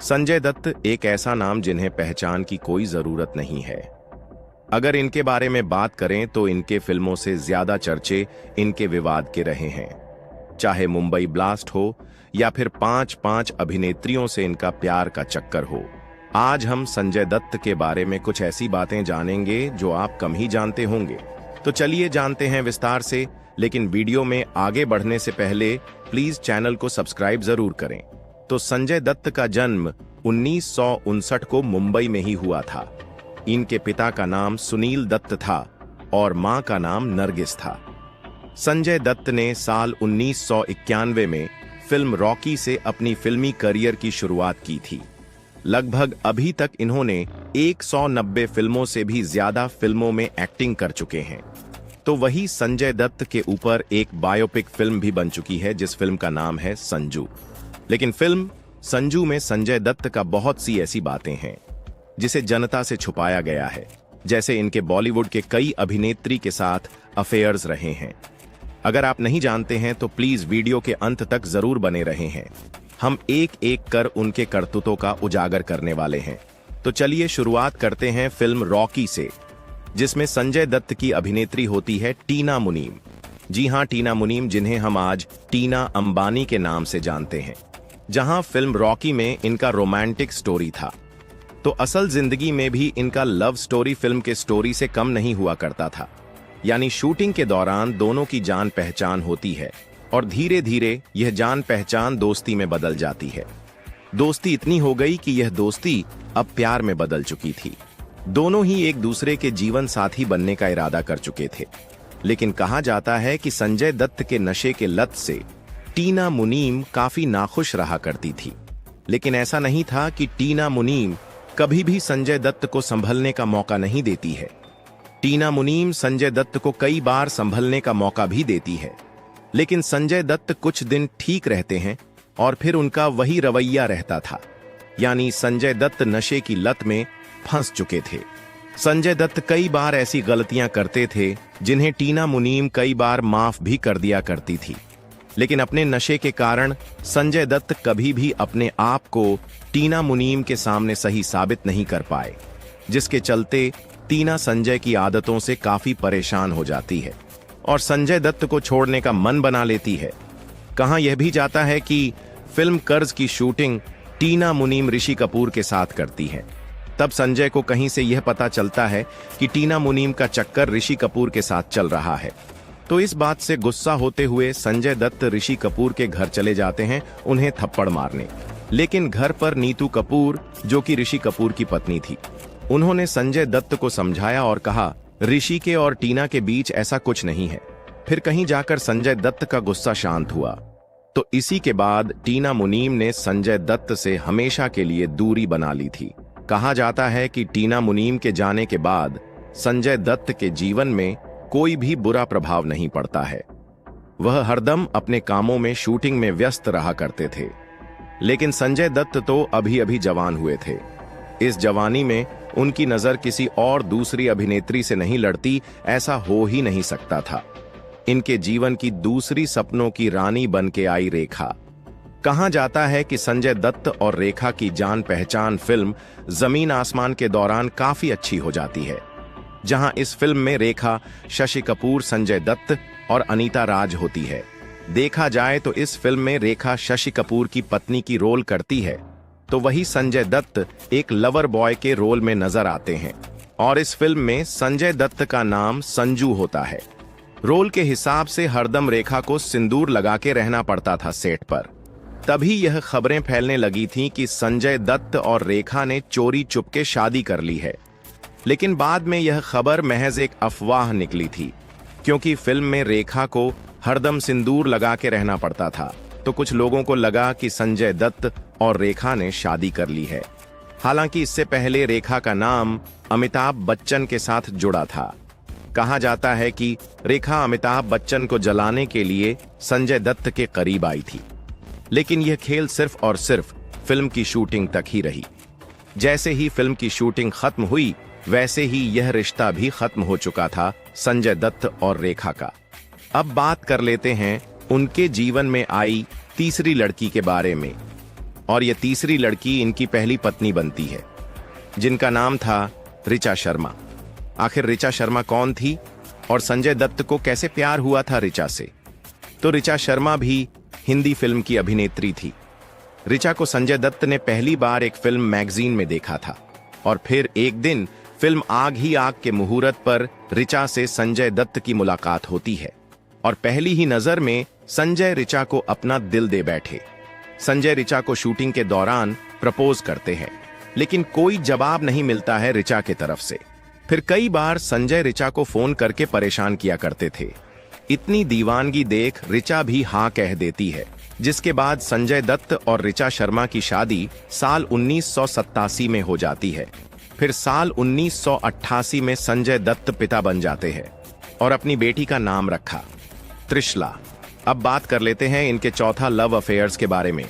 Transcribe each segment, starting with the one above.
संजय दत्त एक ऐसा नाम जिन्हें पहचान की कोई जरूरत नहीं है। अगर इनके बारे में बात करें तो इनके फिल्मों से ज्यादा चर्चे इनके विवाद के रहे हैं। चाहे मुंबई ब्लास्ट हो या फिर पांच पांच अभिनेत्रियों से इनका प्यार का चक्कर हो। आज हम संजय दत्त के बारे में कुछ ऐसी बातें जानेंगे जो आप कम ही जानते होंगे। तो चलिए जानते हैं विस्तार से, लेकिन वीडियो में आगे बढ़ने से पहले प्लीज चैनल को सब्सक्राइब जरूर करें। तो संजय दत्त का जन्म 1959 को मुंबई में ही हुआ था। इनके पिता का नाम सुनील दत्त था और मां का नाम नरगिस था। संजय दत्त ने साल 1991 में फिल्म रॉकी से अपनी फिल्मी करियर की शुरुआत की थी। लगभग अभी तक इन्होंने 190 फिल्मों से भी ज्यादा फिल्मों में एक्टिंग कर चुके हैं। तो वही संजय दत्त के ऊपर एक बायोपिक फिल्म भी बन चुकी है जिस फिल्म का नाम है संजू। लेकिन फिल्म संजू में संजय दत्त का बहुत सी ऐसी बातें हैं जिसे जनता से छुपाया गया है। जैसे इनके बॉलीवुड के कई अभिनेत्री के साथ अफेयर्स रहे हैं। अगर आप नहीं जानते हैं तो प्लीज वीडियो के अंत तक जरूर बने रहे हैं। हम एक एक कर उनके करतूतों का उजागर करने वाले हैं। तो चलिए शुरुआत करते हैं फिल्म रॉकी से, जिसमें संजय दत्त की अभिनेत्री होती है टीना मुनीम। जी हां, टीना मुनीम, जिन्हें हम आज टीना अंबानी के नाम से जानते हैं। जहां फिल्म रॉकी में इनका रोमांटिक स्टोरी था, तो असल जिंदगी में भी इनका लव स्टोरी फिल्म के स्टोरी से कम नहीं हुआ करता था। यानी शूटिंग के दौरान दोनों की जान पहचान होती है और धीरे धीरे यह जान पहचान दोस्ती में बदल जाती है। दोस्ती इतनी हो गई कि यह दोस्ती अब प्यार में बदल चुकी थी। दोनों ही एक दूसरे के जीवन साथी बनने का इरादा कर चुके थे। लेकिन कहा जाता है कि संजय दत्त के नशे के लत से टीना मुनीम काफी नाखुश रहा करती थी। लेकिन ऐसा नहीं था कि टीना मुनीम कभी भी संजय दत्त को संभलने का मौका नहीं देती है। टीना मुनीम संजय दत्त को कई बार संभलने का मौका भी देती है। लेकिन संजय दत्त कुछ दिन ठीक रहते हैं और फिर उनका वही रवैया रहता था। यानी संजय दत्त नशे की लत में फंस चुके थे। संजय दत्त कई बार ऐसी गलतियां करते थे जिन्हें टीना मुनीम कई बार माफ भी कर दिया करती थी। लेकिन अपने नशे के कारण संजय दत्त कभी भी अपने आप को टीना मुनीम के सामने सही साबित नहीं कर पाए, जिसके चलते टीना संजय की आदतों से काफी परेशान हो जाती है और संजय दत्त को छोड़ने का मन बना लेती है। कहा यह भी जाता है कि फिल्म कर्ज की शूटिंग टीना मुनीम ऋषि कपूर के साथ करती है। तब संजय को कहीं से यह पता चलता है कि टीना मुनीम का चक्कर ऋषि कपूर के साथ चल रहा है। तो इस बात से गुस्सा होते हुए संजय दत्त ऋषि कपूर के घर चले जाते हैं उन्हें थप्पड़ मारने। लेकिन घर पर नीतू कपूर, जो कि ऋषि कपूर की पत्नी थी, उन्होंने संजय दत्त को समझाया और कहा ऋषि के और टीना के बीच ऐसा कुछ नहीं है। फिर कहीं जाकर संजय दत्त का गुस्सा शांत हुआ। तो इसी के बाद टीना मुनीम ने संजय दत्त से हमेशा के लिए दूरी बना ली थी। कहा जाता है कि टीना मुनीम के जाने के बाद संजय दत्त के जीवन में कोई भी बुरा प्रभाव नहीं पड़ता है। वह हरदम अपने कामों में शूटिंग में व्यस्त रहा करते थे। लेकिन संजय दत्त तो अभी अभी जवान हुए थे। इस जवानी में उनकी नजर किसी और दूसरी अभिनेत्री से नहीं लड़ती, ऐसा हो ही नहीं सकता था। इनके जीवन की दूसरी सपनों की रानी बन के आई रेखा। कहा जाता है कि संजय दत्त और रेखा की जान पहचान फिल्म जमीन आसमान के दौरान काफी अच्छी हो जाती है। जहां इस फिल्म में रेखा शशि कपूर, संजय दत्त और अनीता राज होती है। देखा जाए तो इस फिल्म में रेखा शशि कपूर की पत्नी की रोल करती है, तो वही संजय दत्त एक लवर बॉय के रोल में नजर आते हैं। और इस फिल्म में संजय दत्त का नाम संजू होता है। रोल के हिसाब से हरदम रेखा को सिंदूर लगा के रहना पड़ता था सेट पर। तभी यह खबरें फैलने लगी थीं कि संजय दत्त और रेखा ने चोरी चुपके शादी कर ली है। लेकिन बाद में यह खबर महज एक अफवाह निकली थी, क्योंकि फिल्म में रेखा को हरदम सिंदूर लगा के रहना पड़ता था। तो कुछ लोगों को लगा कि संजय दत्त और रेखा ने शादी कर ली है। हालांकि इससे पहले रेखा का नाम अमिताभ बच्चन के साथ जुड़ा था। कहा जाता है कि रेखा अमिताभ बच्चन को जलाने के लिए संजय दत्त के करीब आई थी। लेकिन यह खेल सिर्फ और सिर्फ फिल्म की शूटिंग तक ही रही। जैसे ही फिल्म की शूटिंग खत्म हुई, वैसे ही यह रिश्ता भी खत्म हो चुका था संजय दत्त और रेखा का। अब बात कर लेते हैं उनके जीवन में आई तीसरी लड़की के बारे में। और ये तीसरी लड़की इनकी पहली पत्नी बनती है, जिनका नाम था ऋचा शर्मा। आखिर ऋचा शर्मा कौन थी और संजय दत्त को कैसे प्यार हुआ था ऋचा से? तो ऋचा शर्मा भी हिंदी फिल्म की अभिनेत्री थी। ऋचा को संजय दत्त ने पहली बार एक फिल्म मैगजीन में देखा था और फिर एक दिन फिल्म आग ही आग के मुहूर्त पर ऋचा से संजय दत्त की मुलाकात होती है और पहली ही नजर में संजय ऋचा को अपना दिल दे बैठे। संजय ऋचा को शूटिंग के दौरान प्रपोज करते हैं, लेकिन कोई जवाब नहीं मिलता है ऋचा के तरफ से। फिर कई बार संजय ऋचा को फोन करके परेशान किया करते थे। इतनी दीवानगी देख ऋचा भी हाँ कह देती है, जिसके बाद संजय दत्त और ऋचा शर्मा की शादी साल 1987 में हो जाती है। फिर साल 1988 में संजय दत्त पिता बन जाते हैं और अपनी बेटी का नाम रखा त्रिशला। अब बात कर लेते हैं इनके चौथा लव अफेयर्स के बारे में।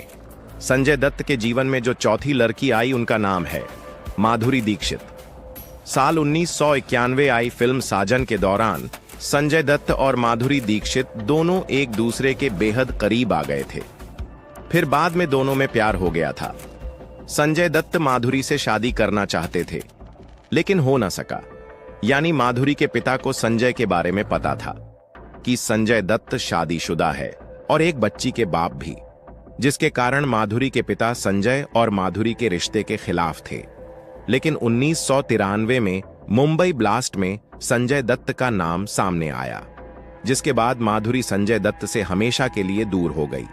संजय दत्त के जीवन में जो चौथी लड़की आई उनका नाम है माधुरी दीक्षित। साल 1991 आई फिल्म साजन के दौरान संजय दत्त और माधुरी दीक्षित दोनों एक दूसरे के बेहद करीब आ गए थे। फिर बाद में दोनों में प्यार हो गया था। संजय दत्त माधुरी से शादी करना चाहते थे, लेकिन हो न सका। यानी माधुरी के पिता को संजय के बारे में पता था कि संजय दत्त शादीशुदा है और एक बच्ची के बाप भी, जिसके कारण माधुरी के पिता संजय और माधुरी के रिश्ते के खिलाफ थे। लेकिन 1993 में मुंबई ब्लास्ट में संजय दत्त का नाम सामने आया, जिसके बाद माधुरी संजय दत्त से हमेशा के लिए दूर हो गई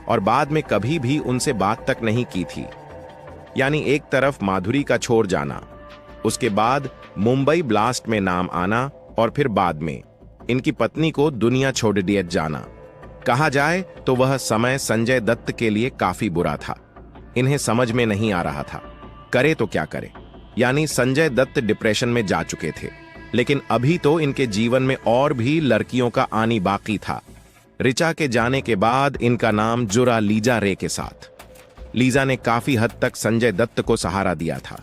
और बाद में कभी भी उनसे बात तक नहीं की थी। यानी एक तरफ माधुरी का छोड़ जाना, उसके बाद मुंबई ब्लास्ट में नाम आना और फिर बाद में इनकी पत्नी को दुनिया छोड़ दिए जाना। कहा जाए तो वह समय संजय दत्त के लिए काफी बुरा था। इन्हें समझ में नहीं आ रहा था करे तो क्या करे। यानी संजय दत्त डिप्रेशन में जा चुके थे, लेकिन अभी तो इनके जीवन में और भी लड़कियों का आनी बाकी था। ऋचा के जाने के बाद इनका नाम जुड़ा लीजा रे के साथ। लीजा ने काफी हद तक संजय दत्त को सहारा दिया था,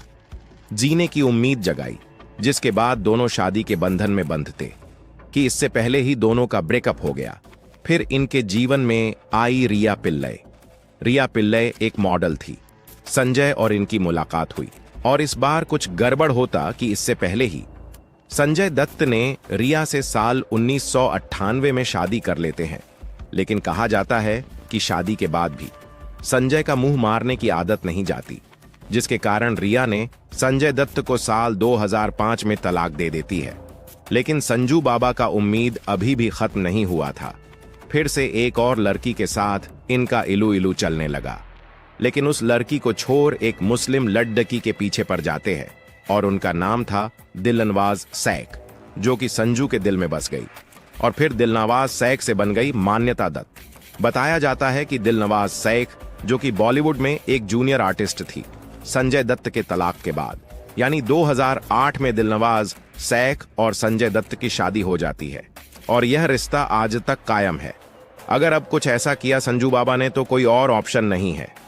जीने की उम्मीद जगाई, जिसके बाद दोनों शादी के बंधन में बंधते कि इससे पहले ही दोनों का ब्रेकअप हो गया। फिर इनके जीवन में आई रिया पिल्लई। रिया पिल्लई एक मॉडल थी। संजय और इनकी मुलाकात हुई और इस बार कुछ गड़बड़ होता कि इससे पहले ही संजय दत्त ने रिया से साल 1998 में शादी कर लेते हैं। लेकिन कहा जाता है कि शादी के बाद भी संजय का मुंह मारने की आदत नहीं जाती, जिसके कारण रिया ने संजय दत्त को साल 2005 में तलाक दे देती है। लेकिन संजू बाबा का उम्मीद अभी भी खत्म नहीं हुआ था। फिर से एक और लड़की के साथ इनका इलू इलू चलने लगा, लेकिन उस लड़की को छोड़ एक मुस्लिम लड़की के पीछे पड़ जाते हैं और उनका नाम था दिलनवाज सैक, जो कि संजू के दिल में बस गई और फिर दिलनवाज सैक से बन गई मान्यता दत्त। बताया जाता है कि दिलनवाज सैक, जो कि बॉलीवुड में एक जूनियर आर्टिस्ट थी, संजय दत्त के तलाक के बाद यानी 2008 में दिलनवाज सैक और संजय दत्त की शादी हो जाती है और यह रिश्ता आज तक कायम है। अगर अब कुछ ऐसा किया संजू बाबा ने तो कोई और ऑप्शन नहीं है।